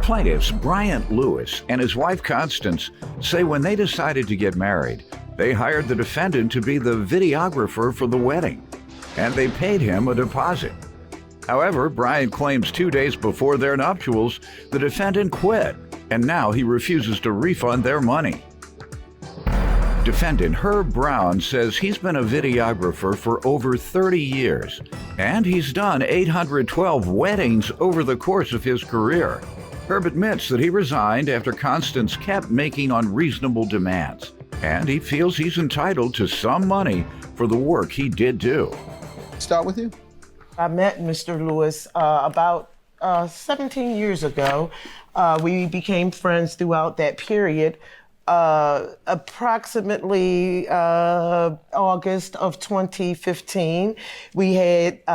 Plaintiffs Bryant Lewis and his wife Constance say when they decided to get married, they hired the defendant to be the videographer for the wedding, and they paid him a deposit. However, Bryant claims 2 days before their nuptials, the defendant quit, and now he refuses to refund their money. Defendant Herb Brown says he's been a videographer for over 30 years, and he's done 812 weddings over the course of his career. Herb admits that he resigned after Constance kept making unreasonable demands, and he feels he's entitled to some money for the work he did do. Start with you. I met Mr. Lewis about 17 years ago. We became friends throughout that period. Approximately August of 2015, we had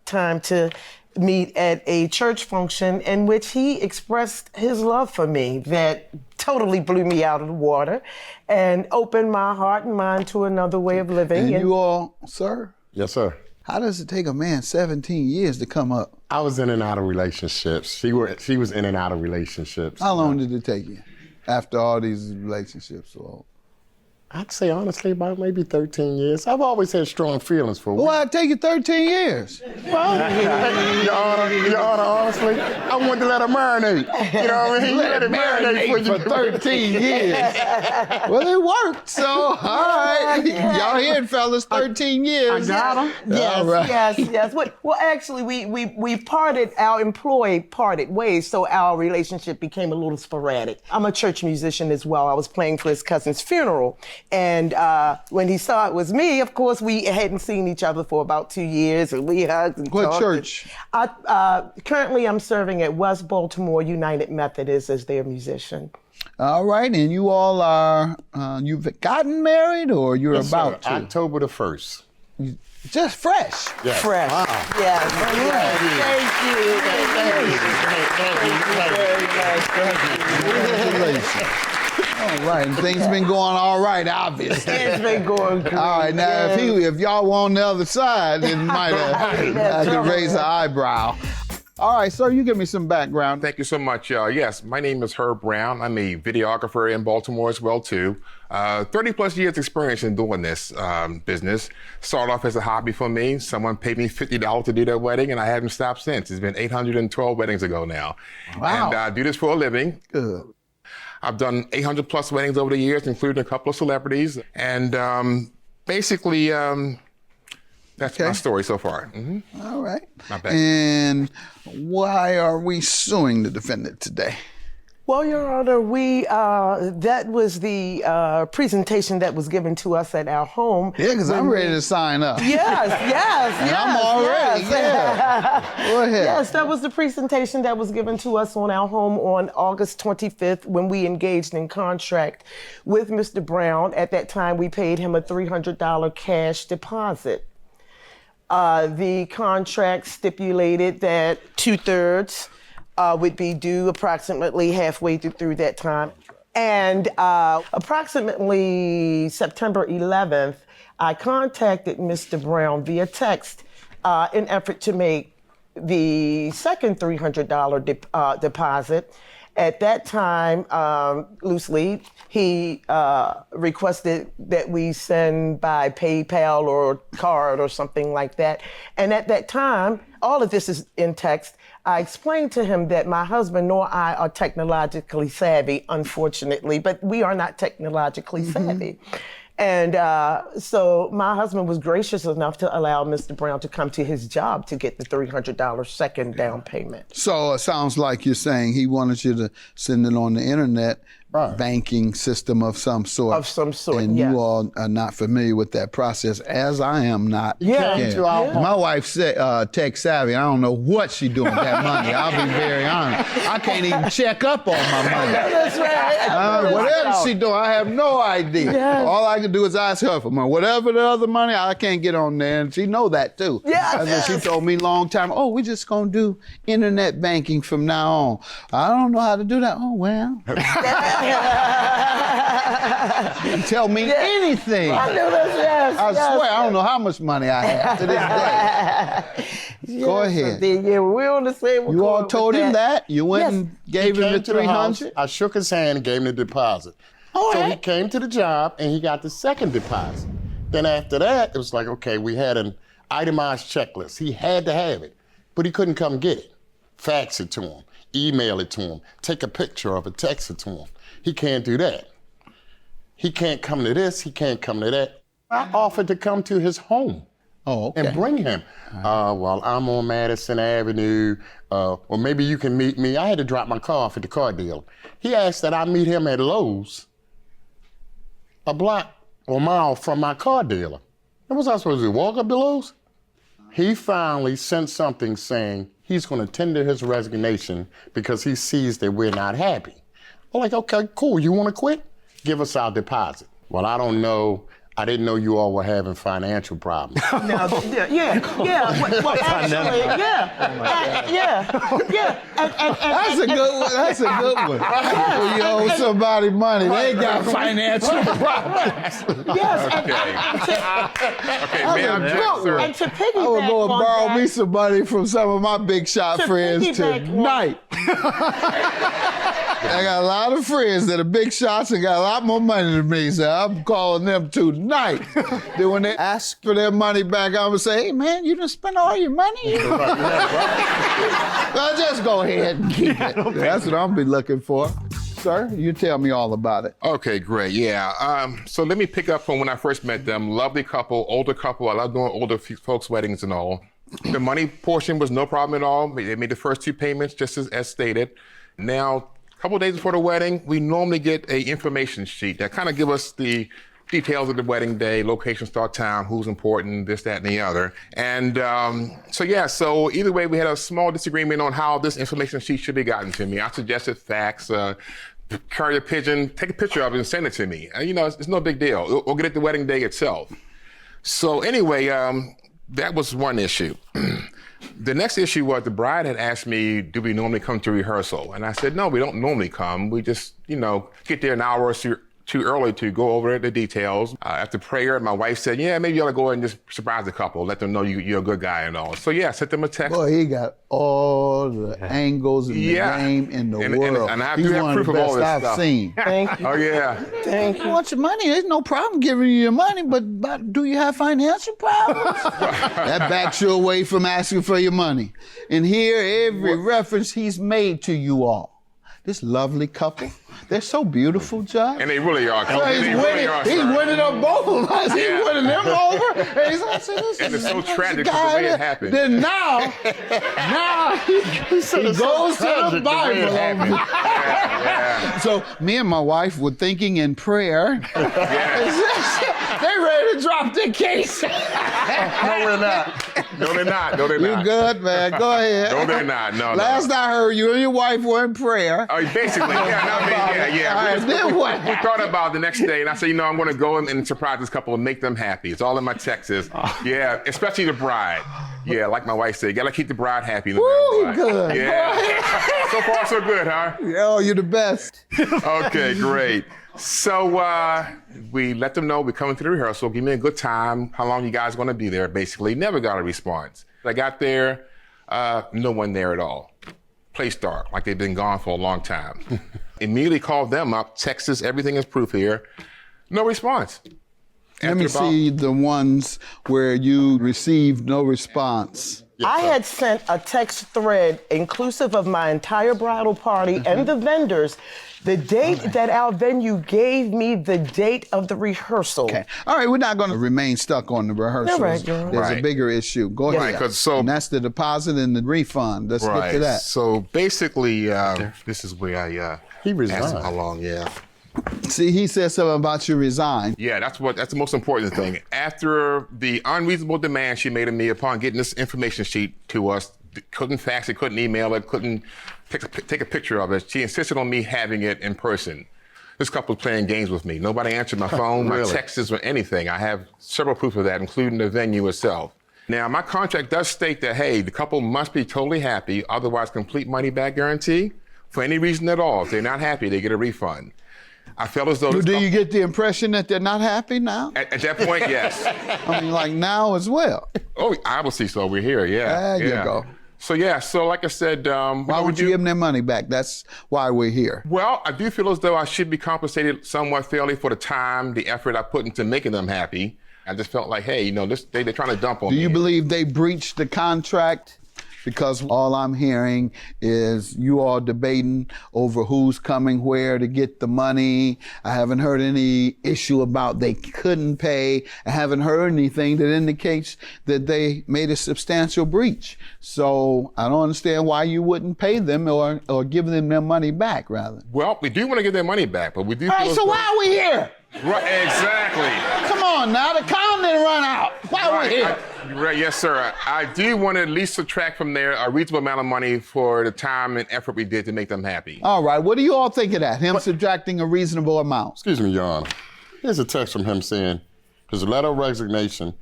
time to meet at a church function in which he expressed his love for me that totally blew me out of the water and opened my heart and mind to another way of living. And you all, sir? Yes, sir. How does it take a man 17 years to come up? I was in and out of relationships. She was in and out of relationships. How long did it take you after all these relationships? Well, I'd say honestly about maybe 13 years. I've always had strong feelings for women. why'd it take you 13 years? Well, Your Honor, honestly, I wanted to let her marinate. You know what I mean? Let it marinate for 13 years. Well, it worked, so all right. Y'all hear it, fellas, 13 years. I got him. Yes, All right. yes. Well, actually, we parted, our employee parted ways, so our relationship became a little sporadic. I'm a church musician as well. I was playing for his cousin's funeral. And when he saw it was me, of course, we hadn't seen each other for about 2 years, and we hugged and What talked. church? Currently, I'm serving at West Baltimore United Methodist as their musician. All right, and you all are, you've gotten married or you're Yes, about sir. to? October the 1st. Just fresh. Yes. Fresh. Wow. Yes. Thank you. Congratulations. All right, and things been going all right, obviously. It's been going great. All right, now if y'all were on the other side, then might have to raise an eyebrow. All right, sir, you give me some background. Thank you so much. Yes, my name is Herb Brown. I'm a videographer in Baltimore as well, too. 30 plus years experience in doing this business. Started off as a hobby for me. Someone paid me $50 to do their wedding, and I haven't stopped since. It's been 812 weddings ago now. Wow. And I do this for a living. Good. I've done 800 plus weddings over the years, including a couple of celebrities. And basically, that's my story so far. Mm-hmm. All right. Not bad. And why are we suing the defendant today? Well, Your Honor, that was the presentation that was given to us at our home. Yeah, because I'm ready to sign up. Yes. And I'm all ready, yeah. Go ahead. Yes, that was the presentation that was given to us on our home on August 25th when we engaged in contract with Mr. Brown. At that time, we paid him a $300 cash deposit. The contract stipulated that 2/3 would be due approximately halfway through that time. And approximately September 11th, I contacted Mr. Brown via text in effort to make the second $300 deposit. At that time, loosely, he requested that we send by PayPal or card or something like that. And at that time, all of this is in text, I explained to him that my husband nor I are technologically savvy, unfortunately, but we are not technologically savvy. And so my husband was gracious enough to allow Mr. Brown to come to his job to get the $300 second down payment. So it sounds like you're saying he wanted you to send it on the internet banking system of some sort. Of some sort, and yes. you all are not familiar with that process, as I am not. Yeah. My wife said tech savvy. I don't know what she doing with that money. I'll be very honest. I can't even check up on my money. That's right. Whatever she doing, I have no idea. Yes. All I can do is ask her for money. Whatever the other money, I can't get on there, and she know that too. Yes. That's what she told me a long time. Oh, we're just gonna do internet banking from now on. I don't know how to do that. Oh well. Didn't tell me anything. I knew this, yes. I swear, I don't know how much money I have to this day. Go ahead. Yeah, we're on the same You all accord told with him that? that? You went Yes. and gave He him the came to the house, 300? I shook his hand and gave him the deposit. All So he right. came to the job and he got the second deposit. Then after that, it was like, okay, we had an itemized checklist. He had to have it, but he couldn't come get it. Fax it to him, email it to him, take a picture of it, text it to him. He can't do that. He can't come to this, he can't come to that. I offered to come to his home. Oh, okay. And bring him. Well, I'm on Madison Avenue. Or maybe you can meet me. I had to drop my car off at the car dealer. He asked that I meet him at Lowe's, a block or a mile from my car dealer. And was I supposed to walk up to Lowe's? He finally sent something saying he's going to tender his resignation because he sees that we're not happy. I'm like, okay, cool. You want to quit? Give us our deposit. Well, I don't know. I didn't know you all were having financial problems. Well, actually, yeah. That's a good one. That's a good one. When you owe somebody money, they got financial problems. Yes, Okay, may I object, sir? and to I piggyback would go and on borrow that, me some money from some of my big shot To friends piggyback on- tonight. I got a lot of friends that are big shots and got a lot more money than me, so I'm calling them tonight. Then when they ask for their money back, I'm gonna say, hey man, you done spent all your money? Well, just go ahead and keep it. That's what I'm be looking for. Sir, you tell me all about it. Okay, great. Yeah. So let me pick up from when I first met them. Lovely couple, older couple. I love doing older folks' weddings and all. The money portion was no problem at all. They made the first 2 payments just as stated. Now, a couple of days before the wedding, we normally get a information sheet that kind of give us the details of the wedding day, location, start time, who's important, this, that, and the other. And so either way, we had a small disagreement on how this information sheet should be gotten to me. I suggested fax, carrier pigeon, take a picture of it and send it to me. It's no big deal. We'll get it the wedding day itself. So anyway, that was one issue. The next issue was the bride had asked me, do we normally come to rehearsal? And I said, no, we don't normally come. We just, get there an hour or so too early to go over the details. After prayer, my wife said, yeah, maybe you ought to go ahead and just surprise the couple, let them know you're a good guy and all. So yeah, I sent them a text. Boy, he got all the angles in the game in the world. And I He's do have one of proof the of all best this I've stuff. seen. Thank you. Oh yeah. Thank You you. want your money? There's no problem giving you your money, but do you have financial problems? That backs you away from asking for your money. And here, every reference he's made to you all. This lovely couple, they're so beautiful, Judge. And they really are. So They really are, he's sir. winning up both of us. Yeah. He's winning them over. And he's like, listen, And it's so tragic guy the way it that- happened. Then now he goes to the Bible. Yeah. So me and my wife were thinking in prayer. They ready to drop the case. No, we're not. No, they're not. No, they're You not. good, man? Go ahead. No, they're not. No, Last no. I heard, you and your wife were in prayer. Oh, basically, yeah. All right, then what? We thought about it the next day, and I said, I'm going to go and surprise this couple and make them happy. It's all in my texts. Yeah, especially the bride. Yeah, like my wife said, you got to keep the bride happy. No Woo, matter what. good. Yeah. So far, so good, huh? Oh, you're the best. Okay, great. So we let them know we're coming to the rehearsal. Give me a good time. How long you guys going to be there? Basically, never got a response. I got there, no one there at all. Place dark, like they've been gone for a long time. Immediately called them up, texted, everything is proof here. No response. Let me see the ones where you received no response. I had sent a text thread inclusive of my entire bridal party and the vendors, the date that our venue gave me, the date of the rehearsal. Okay. All right, we're not going to remain stuck on the rehearsals. All right, Joe. There's a Right. bigger issue. Go ahead. Right, 'cause so- and that's the deposit and the refund. Let's get to that. So basically, this is where He asked resigned. him how long, See, he said something about you resign. Yeah, that's the most important thing. After the unreasonable demand she made of me upon getting this information sheet to us, couldn't fax it, couldn't email it, couldn't take a picture of it. She insisted on me having it in person. This couple was playing games with me. Nobody answered my phone, my Really? texts, or anything. I have several proof of that, including the venue itself. Now, my contract does state that, hey, the couple must be totally happy, otherwise complete money back guarantee. For any reason at all, if they're not happy, they get a refund. I felt as though... Do you get the impression that they're not happy now? At that point, yes. I mean, like now as well. Oh, obviously so. We're here, yeah. There you yeah. go. So yeah, so like I said, Why would you give them their money back? That's why we're here. Well, I do feel as though I should be compensated somewhat fairly for the time, the effort I put into making them happy. I just felt like, hey, they're trying to dump on me. Do you believe they breached the contract? Because all I'm hearing is you all debating over who's coming where to get the money. I haven't heard any issue about they couldn't pay. I haven't heard anything that indicates that they made a substantial breach. So I don't understand why you wouldn't pay them or give them their money back, rather. Well, we do want to get their money back, but we do. All right, so why are we here? Right, exactly. Come on now, the count didn't run out. Why are we here? Right, yes, sir. I do want to at least subtract from there a reasonable amount of money for the time and effort we did to make them happy. All right, what do you all think of that? Him subtracting a reasonable amount? Excuse me, Your Honor. Here's a text from him saying his letter of resignation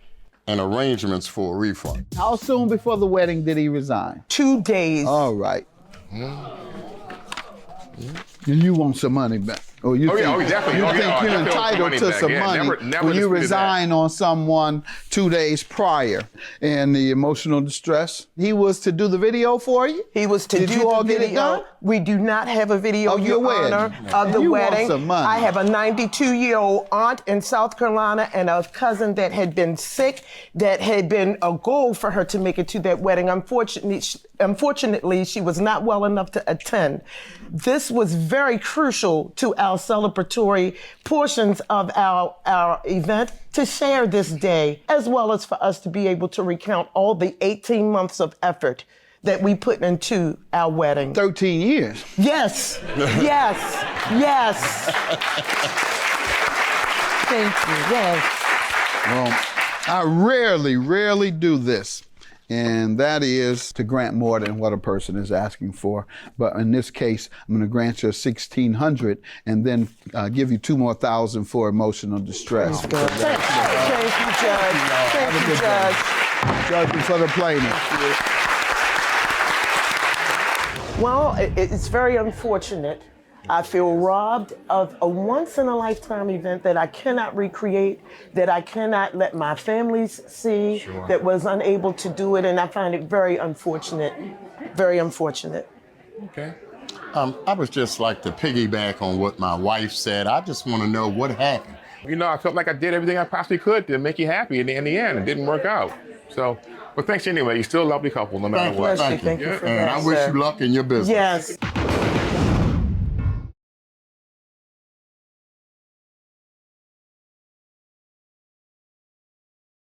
and arrangements for a refund. How soon before the wedding did he resign? 2 days. All right. And you want some money back? Or you think, definitely. You think you're definitely entitled to back. some Yeah, money never when you disputed resign on someone 2 days prior, and the emotional distress? He was to do the video for you? He was to Did do you all the get it video. done? We do not have a video, Of your Honor, wedding. of the You want wedding. some money. I have a 92-year-old aunt in South Carolina and a cousin that had been sick, that had been a goal for her to make it to that wedding. Unfortunately, she was not well enough to attend. This was very crucial to our celebratory portions of our event to share this day, as well as for us to be able to recount all the 18 months of effort that we put into our wedding. 13 years. Yes, yes, yes. Thank you, yes. Well, I rarely do this. And that is to grant more than what a person is asking for. But in this case, I'm going to grant you $1,600 and then give you $2,000 more for emotional distress. Thank you, Judge. Thank you, Judge. Judging for the plaintiff. Well, it's very unfortunate. I feel robbed of a once-in-a-lifetime event that I cannot recreate, that I cannot let my families see, that was unable to do it, and I find it very unfortunate, very unfortunate. Okay. I would just like to piggyback on what my wife said. I just want to know what happened. I felt like I did everything I possibly could to make you happy in the end. It didn't work out. So, but thanks anyway. You're still a lovely couple no matter what. Thank you for And that, I wish sir. you luck in your business. Yes.